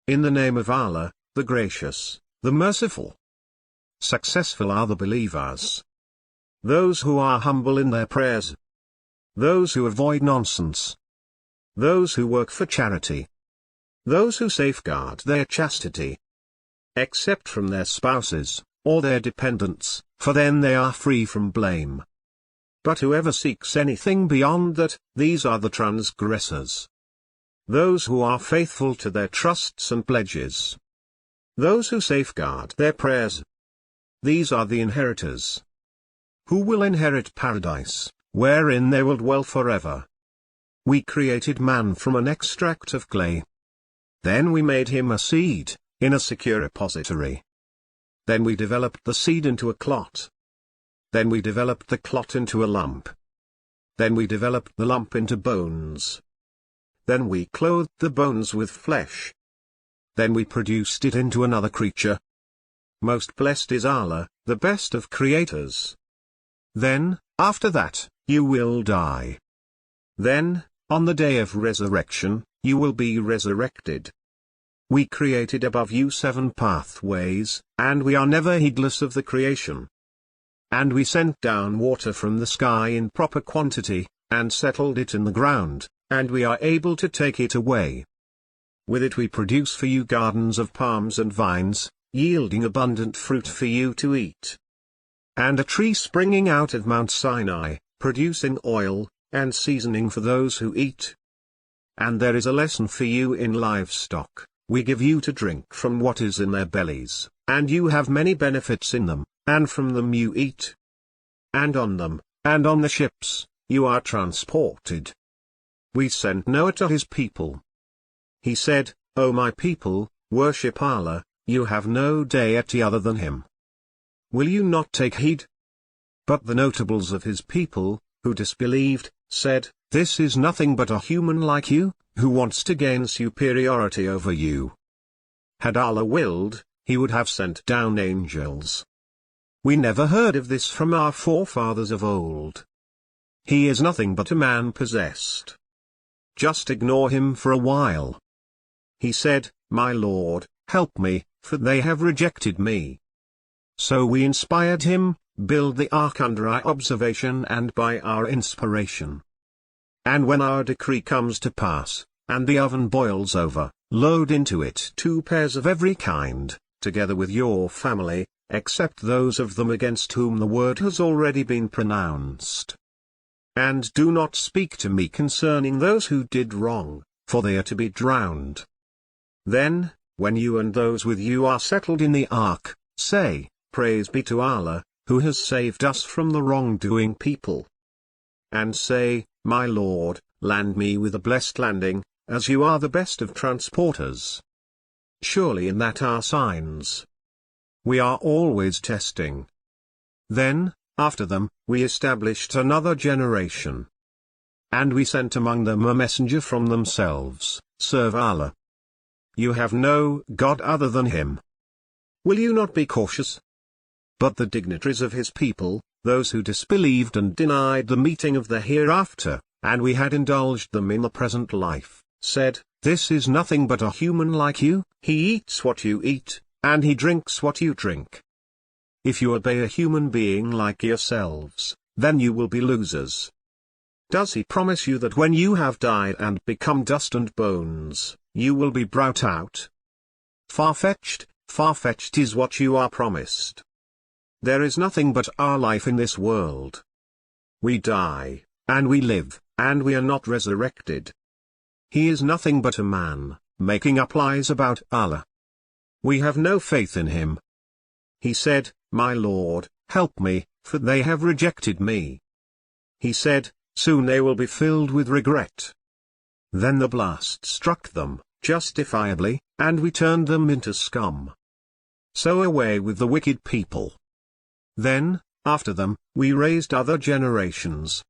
In the name of Allah, the Gracious, the Merciful. Successful are the believers. Those who are humble in their prayers. Those who avoid nonsense. Those who work for charity. Those who safeguard their chastity. Except from their spouses, or their dependents, for then they are free from blame. But whoever seeks anything beyond that, these are the transgressors. Those who are faithful to their trusts and pledges. Those who safeguard their prayers. These are the inheritors. Who will inherit paradise, wherein they will dwell forever. We created man from an extract of clay. Then we made him a seed, in a secure repository. Then we developed the seed into a clot. Then we developed the clot into a lump. Then we developed the lump into bones. Then we clothed the bones with flesh. Then we produced it into another creature. Most blessed is Allah, the best of creators. Then, after that, you will die. Then, on the day of resurrection, you will be resurrected. We created above you 7 pathways, and we are never heedless of the creation. And we sent down water from the sky in proper quantity, and settled it in the ground, and we are able to take it away. With it we produce for you gardens of palms and vines, yielding abundant fruit for you to eat. And a tree springing out of Mount Sinai, producing oil, and seasoning for those who eat. And there is a lesson for you in livestock. We give you to drink from what is in their bellies, and you have many benefits in them, and from them you eat. And on them, and on the ships, you are transported. We sent Noah to his people. He said, O my people, worship Allah, you have no deity other than him. Will you not take heed? But the notables of his people, who disbelieved, said, This is nothing but a human like you, who wants to gain superiority over you. Had Allah willed, he would have sent down angels. We never heard of this from our forefathers of old. He is nothing but a man possessed. Just ignore him for a while. He said, My Lord, help me, for they have rejected me. So we inspired him, build the ark under our observation and by our inspiration. And when our decree comes to pass, and the oven boils over, load into it 2 pairs of every kind, together with your family, except those of them against whom the word has already been pronounced. And do not speak to me concerning those who did wrong, for they are to be drowned. Then, when you and those with you are settled in the ark, say, Praise be to Allah, who has saved us from the wrongdoing people. And say, My Lord, land me with a blessed landing, as you are the best of transporters. Surely in that are signs. We are always testing. Then, after them, we established another generation. And we sent among them a messenger from themselves, Serve Allah. You have no God other than him. Will you not be cautious? But the dignitaries of his people, those who disbelieved and denied the meeting of the hereafter, and we had indulged them in the present life, said, This is nothing but a human like you, he eats what you eat, and he drinks what you drink. If you obey a human being like yourselves, then you will be losers. Does he promise you that when you have died and become dust and bones, you will be brought out? Far-fetched is what you are promised. There is nothing but our life in this world. We die, and we live, and we are not resurrected. He is nothing but a man, making up lies about Allah. We have no faith in him. He said, My Lord, help me, for they have rejected me. He said, Soon they will be filled with regret. Then the blast struck them, justifiably, and we turned them into scum. So away with the wicked people. Then, after them, we raised other generations.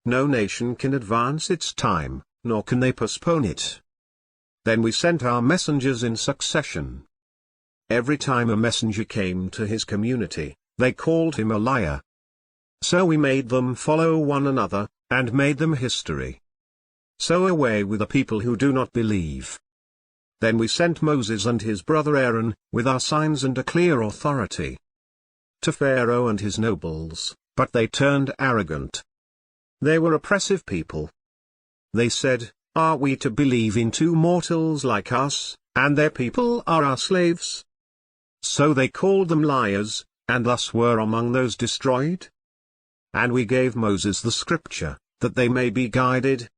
No nation can advance its time, nor can they postpone it. Then we sent our messengers in succession. Every time a messenger came to his community, they called him a liar. So we made them follow one another, and made them history. So away with the people who do not believe. Then we sent Moses and his brother Aaron, with our signs and a clear authority, to Pharaoh and his nobles, but they turned arrogant. They were oppressive people. They said, "Are we to believe in two mortals like us, and their people are our slaves?" So they called them liars, and thus were among those destroyed. And we gave Moses the scripture, that they may be guided.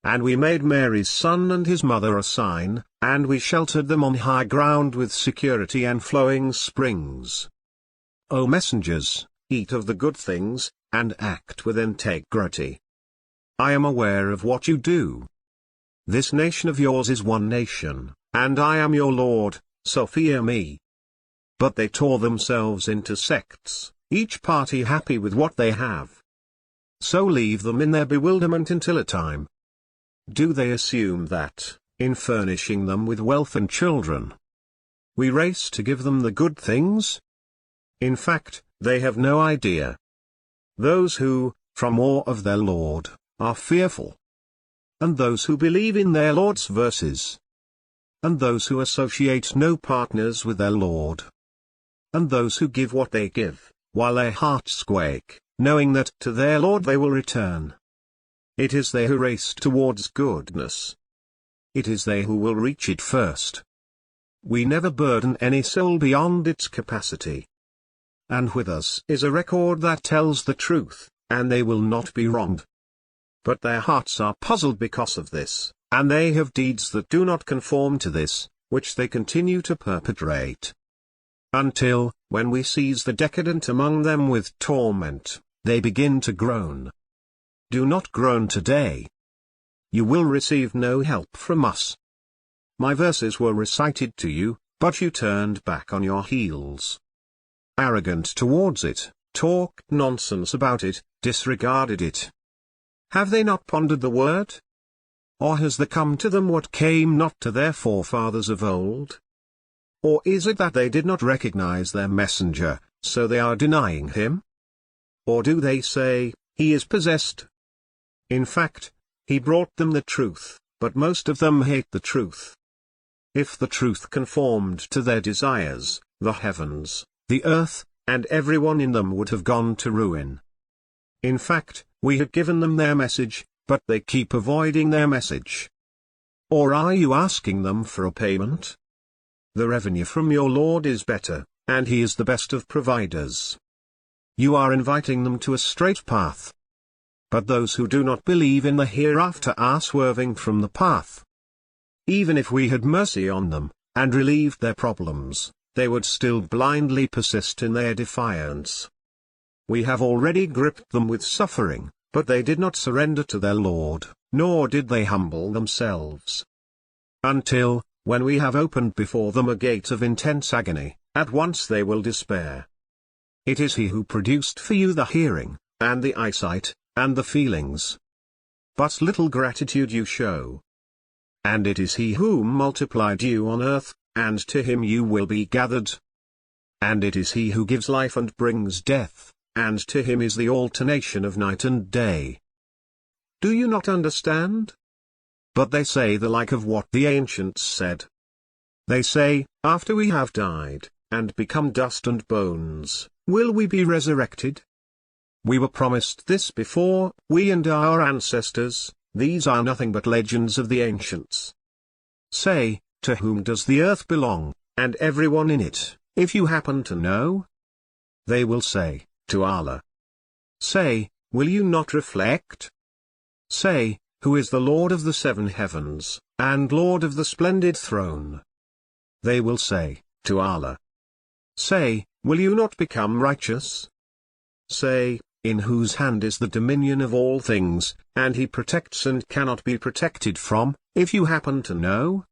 And we made Mary's son and his mother a sign, and we sheltered them on high ground with security and flowing springs. O messengers, eat of the good things, and act with integrity. I am aware of what you do. This nation of yours is one nation, and I am your Lord, so fear me. But they tore themselves into sects, each party happy with what they have. So leave them in their bewilderment until a time. Do they assume that, in furnishing them with wealth and children, we race to give them the good things? In fact, they have no idea. Those who, from awe of their Lord, are fearful. And those who believe in their Lord's verses. And those who associate no partners with their Lord. And those who give what they give, while their hearts quake, knowing that to their Lord they will return. It is they who race towards goodness. It is they who will reach it first. We never burden any soul beyond its capacity. And with us is a record that tells the truth, and they will not be wronged. But their hearts are puzzled because of this, and they have deeds that do not conform to this, which they continue to perpetrate. Until, when we seize the decadent among them with torment, they begin to groan. Do not groan today. You will receive no help from us. My verses were recited to you, but you turned back on your heels. Arrogant towards it, talked nonsense about it, disregarded it. Have they not pondered the word? Or has there come to them what came not to their forefathers of old? Or is it that they did not recognize their messenger, so they are denying him? Or do they say, he is possessed? In fact, he brought them the truth, but most of them hate the truth. If the truth conformed to their desires, the heavens, the earth, and everyone in them would have gone to ruin. In fact, we had given them their message, but they keep avoiding their message. Or are you asking them for a payment? The revenue from your Lord is better, and he is the best of providers. You are inviting them to a straight path. But those who do not believe in the hereafter are swerving from the path. Even if we had mercy on them, and relieved their problems, they would still blindly persist in their defiance. We have already gripped them with suffering, but they did not surrender to their Lord, nor did they humble themselves. Until, when we have opened before them a gate of intense agony, at once they will despair. It is he who produced for you the hearing, and the eyesight, and the feelings. But little gratitude you show. And it is he who multiplied you on earth, and to him you will be gathered. And it is he who gives life and brings death, and to him is the alternation of night and day. Do you not understand? But they say the like of what the ancients said. They say, after we have died, and become dust and bones, will we be resurrected? We were promised this before, we and our ancestors, these are nothing but legends of the ancients. Say, to whom does the earth belong, and everyone in it, if you happen to know? They will say, to Allah. Say, will you not reflect? Say, who is the Lord of the seven heavens, and Lord of the splendid throne? They will say, to Allah. Say, will you not become righteous? Say, in whose hand is the dominion of all things, and he protects and cannot be protected from, if you happen to know?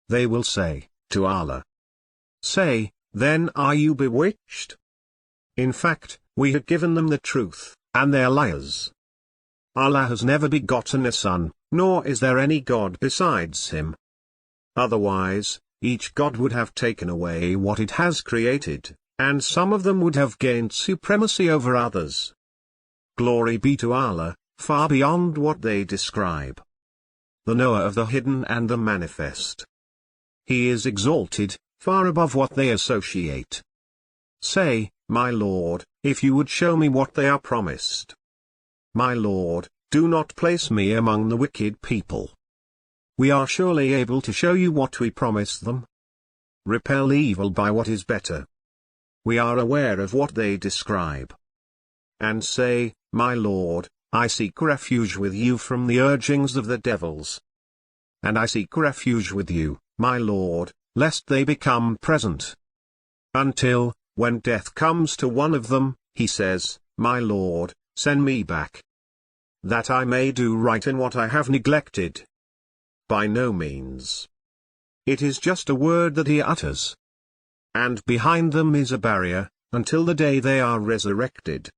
They will say, to Allah. Say, then are you bewitched? In fact, we had given them the truth, and they are liars. Allah has never begotten a son, nor is there any God besides him. Otherwise, each God would have taken away what it has created, and some of them would have gained supremacy over others. Glory be to Allah, far beyond what they describe. The knower of the hidden and the manifest. He is exalted, far above what they associate. Say, my Lord, if you would show me what they are promised. My Lord, do not place me among the wicked people. We are surely able to show you what we promised them. Repel evil by what is better. We are aware of what they describe. And say, my Lord, I seek refuge with you from the urgings of the devils. And I seek refuge with you, my Lord, lest they become present. Until, when death comes to one of them, he says, my Lord, send me back, that I may do right in what I have neglected. By no means. It is just a word that he utters. And behind them is a barrier, until the day they are resurrected.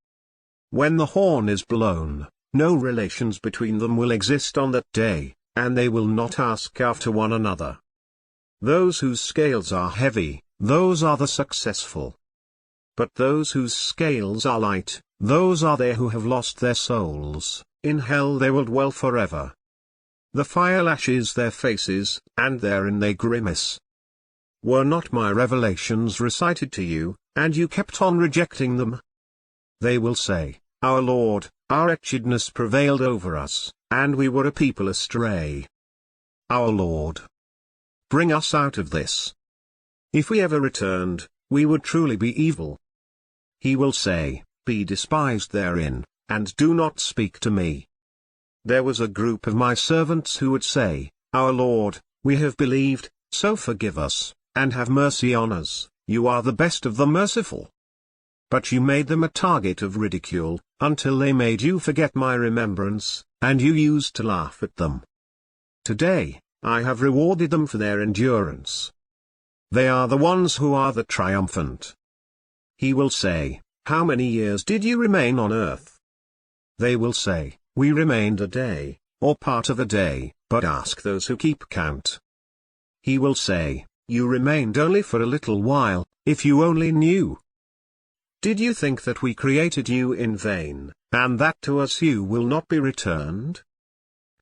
When the horn is blown, no relations between them will exist on that day, and they will not ask after one another. Those whose scales are heavy, those are the successful. But those whose scales are light, those are they who have lost their souls. In hell they will dwell forever. The fire lashes their faces, and therein they grimace. Were not my revelations recited to you, and you kept on rejecting them? They will say, our Lord, our wretchedness prevailed over us, and we were a people astray. Our Lord, bring us out of this. If we ever returned, we would truly be evil. He will say, be despised therein, and do not speak to me. There was a group of my servants who would say, our Lord, we have believed, so forgive us, and have mercy on us, you are the best of the merciful. But you made them a target of ridicule, until they made you forget my remembrance, and you used to laugh at them. Today, I have rewarded them for their endurance. They are the ones who are the triumphant. He will say, how many years did you remain on earth? They will say, we remained a day, or part of a day, but ask those who keep count. He will say, you remained only for a little while, if you only knew. Did you think that we created you in vain, and that to us you will not be returned?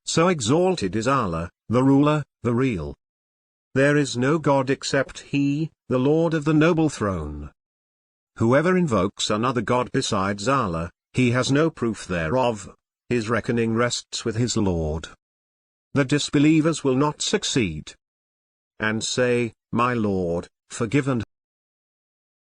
So exalted is Allah, the ruler, the real. There is no God except He, the Lord of the noble throne. Whoever invokes another God besides Allah, he has no proof thereof. His reckoning rests with his Lord. The disbelievers will not succeed. And say, my Lord, forgive and